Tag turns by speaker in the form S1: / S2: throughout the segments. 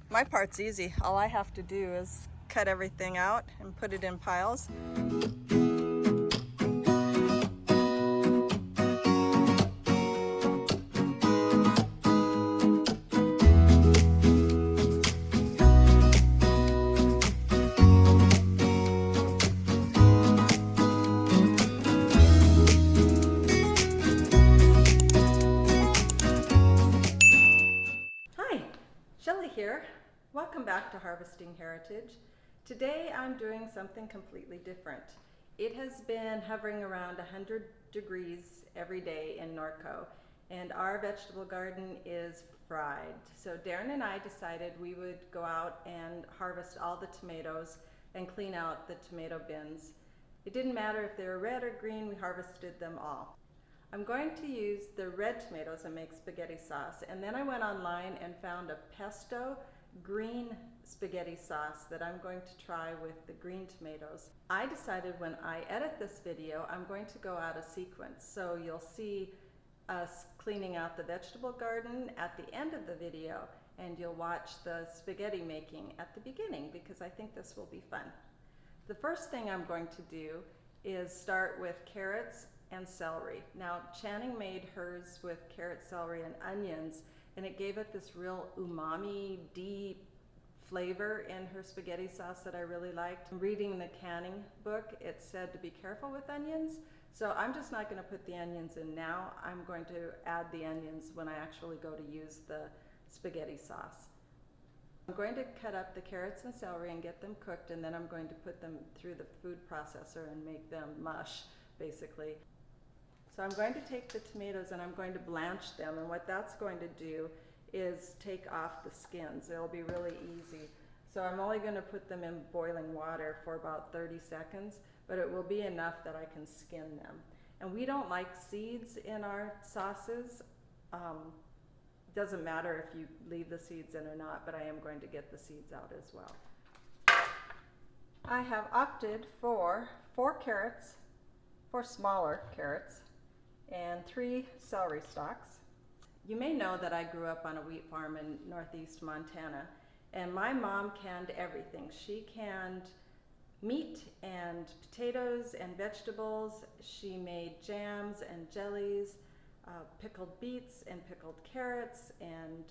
S1: My part's easy. All I have to do is cut everything out and put it in piles. Here. Welcome back to Harvesting Heritage. Today I'm doing something completely different. It has been hovering around 100 degrees every day in Norco, and our vegetable garden is fried. So Darren and I decided we would go out and harvest all the tomatoes and clean out the tomato bins. It didn't matter if they were red or green, we harvested them all. I'm going to use the red tomatoes and make spaghetti sauce, and then I went online and found a pesto green spaghetti sauce that I'm going to try with the green tomatoes. I decided when I edit this video I'm going to go out of sequence, so you'll see us cleaning out the vegetable garden at the end of the video, and you'll watch the spaghetti making at the beginning because I think this will be fun. The first thing I'm going to do is start with carrots and celery. Now Channing made hers with carrot, celery, and onions, and it gave it this real umami, deep flavor in her spaghetti sauce that I really liked. Reading the canning book, it said to be careful with onions, so I'm just not going to put the onions in now. I'm going to add the onions when I actually go to use the spaghetti sauce. I'm going to cut up the carrots and celery and get them cooked, and then I'm going to put them through the food processor and make them mush, basically. So I'm going to take the tomatoes and I'm going to blanch them, and what that's going to do is take off the skins. It'll be really easy. So I'm only going to put them in boiling water for about 30 seconds, but it will be enough that I can skin them. And we don't like seeds in our sauces. Doesn't matter if you leave the seeds in or not, but I am going to get the seeds out as well. I have opted for 4 carrots, 4 smaller carrots, and 3 celery stalks. You may know that I grew up on a wheat farm in northeast Montana, and my mom canned everything. She canned meat and potatoes and vegetables. She made jams and jellies, pickled beets and pickled carrots and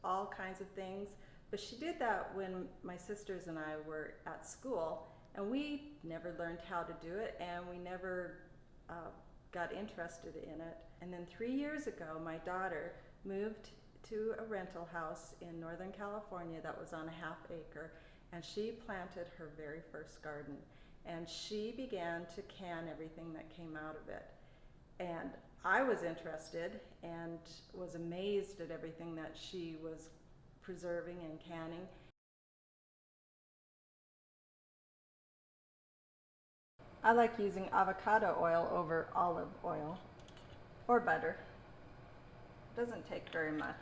S1: all kinds of things. But she did that when my sisters and I were at school, and we never learned how to do it, and we never got interested in it. And then 3 years ago, my daughter moved to a rental house in Northern California that was on a ½ acre, and she planted her very first garden. And she began to can everything that came out of it. And I was interested and was amazed at everything that she was preserving and canning. I like using avocado oil over olive oil or butter. It doesn't take very much.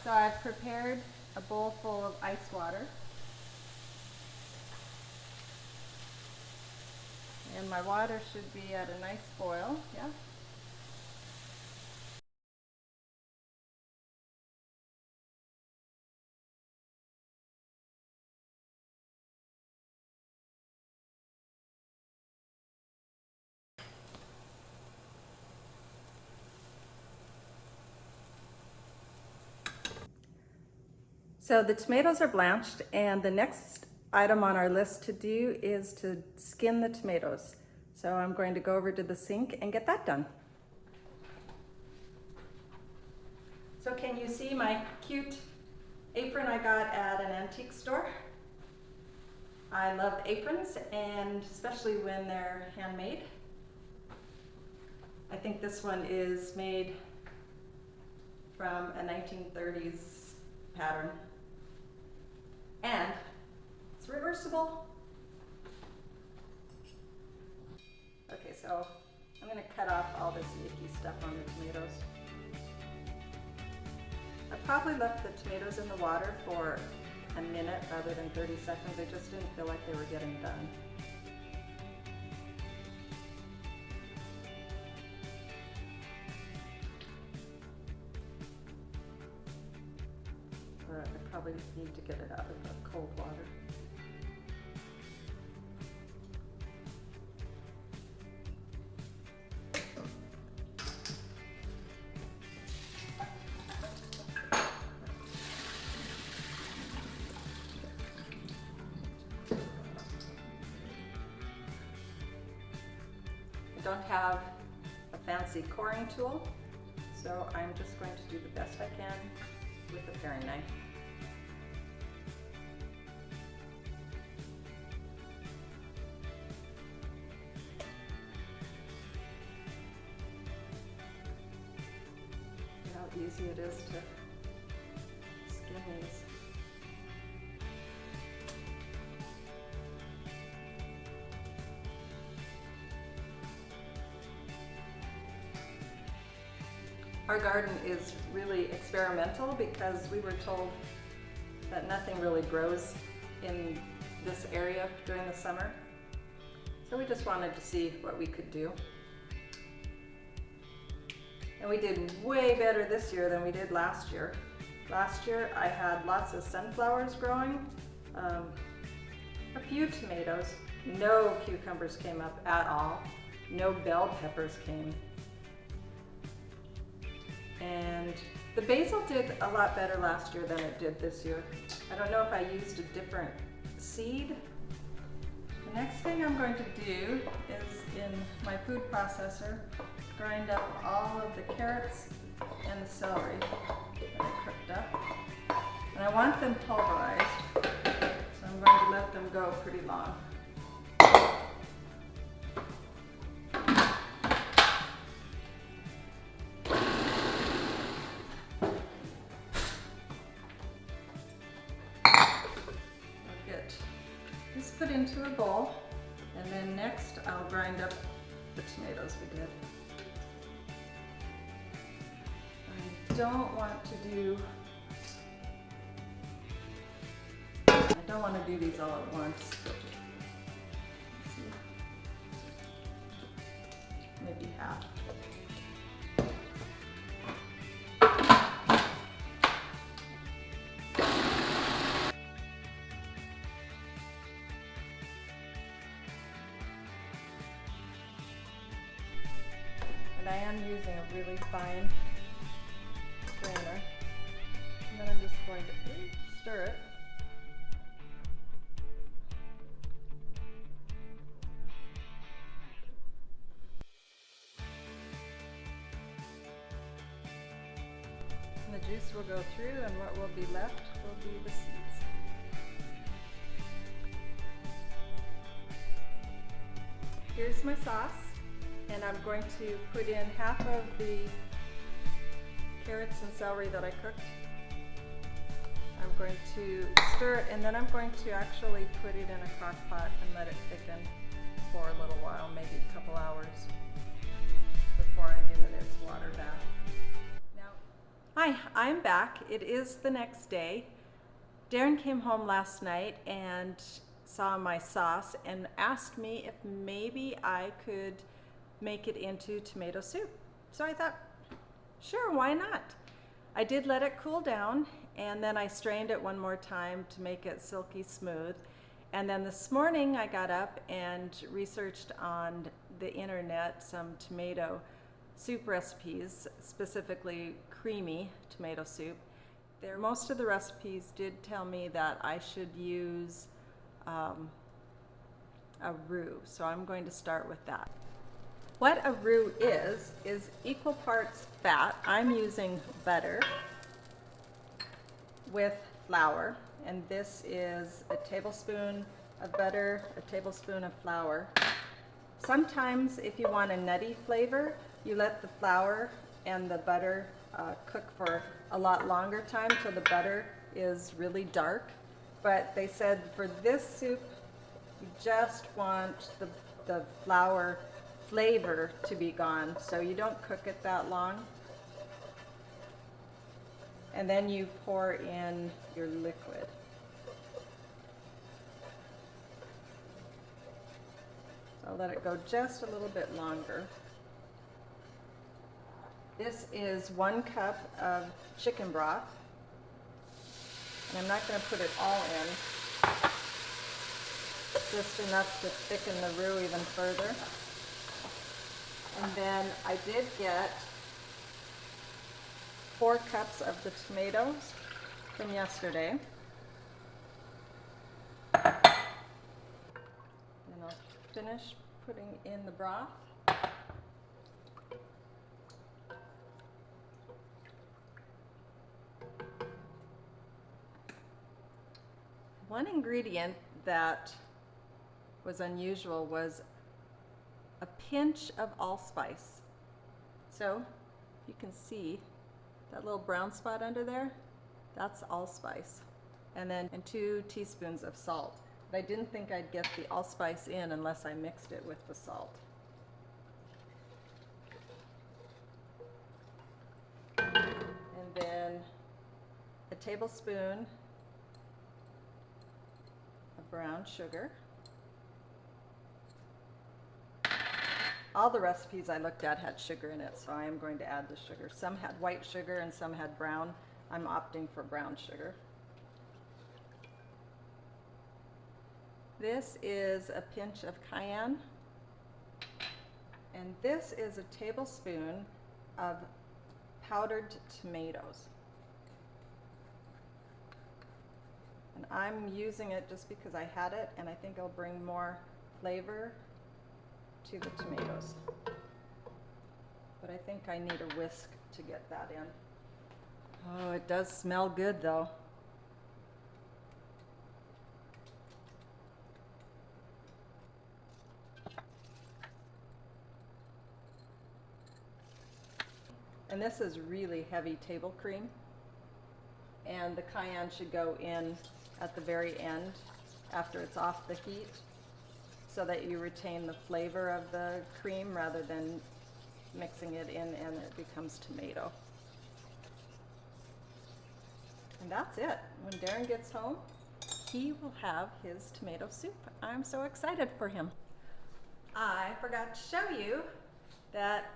S1: So I've prepared a bowl full of ice water. And my water should be at a nice boil, yeah? So the tomatoes are blanched, and the next item on our list to do is to skin the tomatoes. So I'm going to go over to the sink and get that done. So can you see my cute apron I got at an antique store? I love aprons, and especially when they're handmade. I think this one is made from a 1930s pattern. And it's reversible. Okay, so I'm going to cut off all this icky stuff on the tomatoes. I probably left the tomatoes in the water for a minute rather than 30 seconds. I just didn't feel like they were getting done. But I probably need to get it out of the cold water. I don't have a fancy coring tool, so I'm just going to do the best I can with the paring knife. See how easy it is to skin these. Our garden is really experimental because we were told that nothing really grows in this area during the summer. So we just wanted to see what we could do. And we did way better this year than we did last year. Last year I had lots of sunflowers growing, a few tomatoes, no cucumbers came up at all, no bell peppers came. And the basil did a lot better last year than it did this year. I don't know if I used a different seed. The next thing I'm going to do is, in my food processor, grind up all of the carrots and the celery that I cooked up. And I want them pulverized, so I'm going to let them go pretty long. Put into a bowl, and then next I'll grind up the tomatoes we did. I don't want to do these all at once. Maybe half. And I am using a really fine strainer. And then I'm just going to stir it. And the juice will go through, and what will be left will be the seeds. Here's my sauce. And I'm going to put in half of the carrots and celery that I cooked. I'm going to stir it, and then I'm going to actually put it in a crock pot and let it thicken for a little while, maybe a couple hours, before I give it its water bath. Now, hi, I'm back. It is the next day. Darren came home last night and saw my sauce and asked me if maybe I could make it into tomato soup. So I thought, sure, why not? I did let it cool down, and then I strained it one more time to make it silky smooth. And then this morning I got up and researched on the internet some tomato soup recipes, specifically creamy tomato soup. Most of the recipes did tell me that I should use a roux, so I'm going to start with that. What a roux is equal parts fat. I'm using butter with flour, and this is a tablespoon of butter, a tablespoon of flour. Sometimes if you want a nutty flavor, you let the flour and the butter cook for a lot longer time till the butter is really dark. But they said for this soup, you just want the flour flavor to be gone, so you don't cook it that long. And then you pour in your liquid. I'll let it go just a little bit longer. This is 1 cup of chicken broth. And I'm not going to put it all in, just enough to thicken the roux even further. And then I did get 4 cups of the tomatoes from yesterday. And I'll finish putting in the broth. One ingredient that was unusual was a pinch of allspice. So you can see that little brown spot under there, that's allspice. And then 2 teaspoons of salt. But I didn't think I'd get the allspice in unless I mixed it with the salt. And then a tablespoon of brown sugar. All the recipes I looked at had sugar in it, so I am going to add the sugar. Some had white sugar and some had brown. I'm opting for brown sugar. This is a pinch of cayenne. And this is a tablespoon of powdered tomatoes. And I'm using it just because I had it, and I think it'll bring more flavor to the tomatoes. But I think I need a whisk to get that in. Oh, it does smell good though. And this is really heavy table cream. And the cayenne should go in at the very end after it's off the heat, so that you retain the flavor of the cream rather than mixing it in and it becomes tomato. And that's it. When Darren gets home, he will have his tomato soup. I'm so excited for him. I forgot to show you that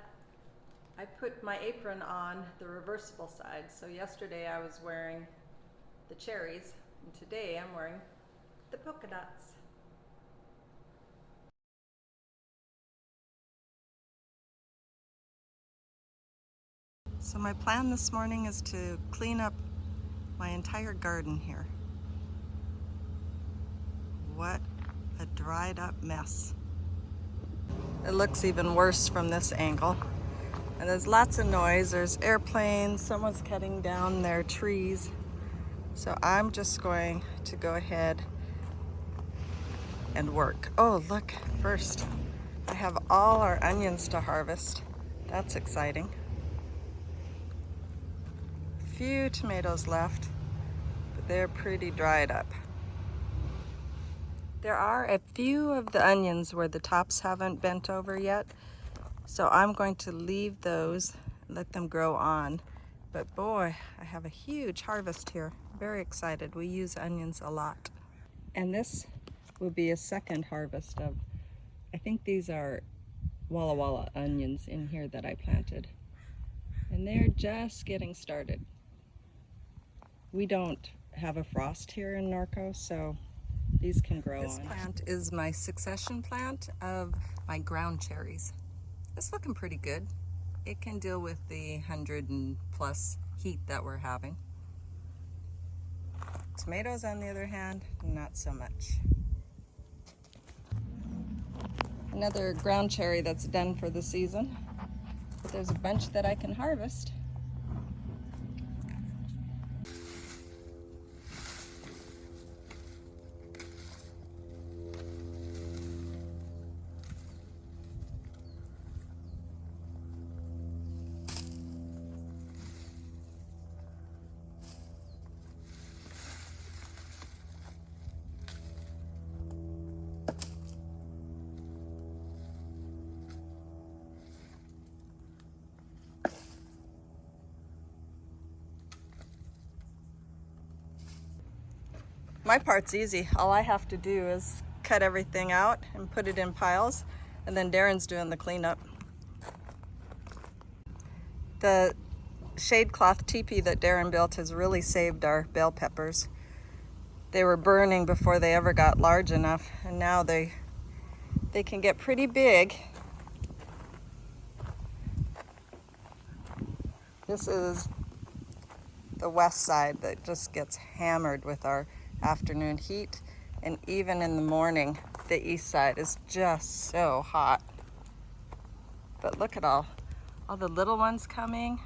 S1: I put my apron on the reversible side. So yesterday I was wearing the cherries, and today I'm wearing the polka dots. So my plan this morning is to clean up my entire garden here. What a dried up mess. It looks even worse from this angle. And there's lots of noise. There's airplanes, someone's cutting down their trees. So I'm just going to go ahead and work. Oh, look, first, I have all our onions to harvest. That's exciting. Few tomatoes left, but they're pretty dried up. There are a few of the onions where the tops haven't bent over yet, so I'm going to leave those, let them grow on. But boy, I have a huge harvest here. Very excited. We use onions a lot. And this will be a second harvest of, I think these are Walla Walla onions in here that I planted. And they're just getting started. We don't have a frost here in Norco, so these can grow on. This plant is my succession plant of my ground cherries. It's looking pretty good. It can deal with the 100 and plus heat that we're having. Tomatoes, on the other hand, not so much. Another ground cherry that's done for the season, but there's a bunch that I can harvest. My part's easy. All I have to do is cut everything out and put it in piles. And then Darren's doing the cleanup. The shade cloth teepee that Darren built has really saved our bell peppers. They were burning before they ever got large enough, and now they can get pretty big. This is the west side that just gets hammered with our afternoon heat, and even in the morning the east side is just so hot. But look at all the little ones coming.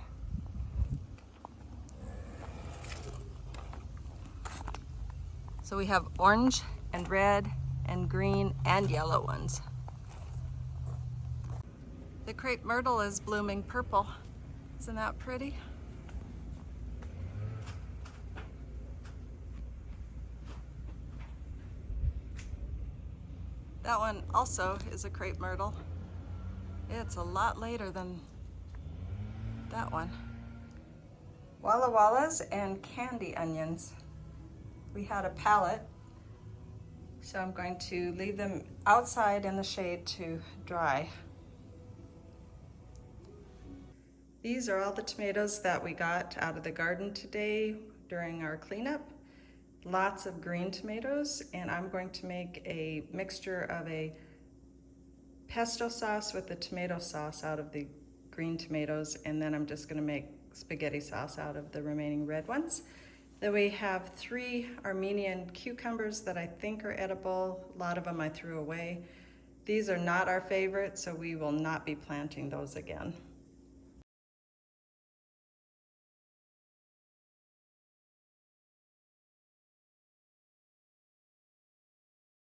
S1: So we have orange and red and green and yellow ones. The crepe myrtle is blooming purple. Isn't that pretty? That one also is a crepe myrtle. It's a lot later than that one. Walla Wallas and candy onions. We had a pallet, so I'm going to leave them outside in the shade to dry. These are all the tomatoes that we got out of the garden today during our cleanup. Lots of green tomatoes, and I'm going to make a mixture of a pesto sauce with the tomato sauce out of the green tomatoes, and then I'm just going to make spaghetti sauce out of the remaining red ones. Then we have 3 Armenian cucumbers that I think are edible. A lot of them I threw away. These are not our favorite, so we will not be planting those again.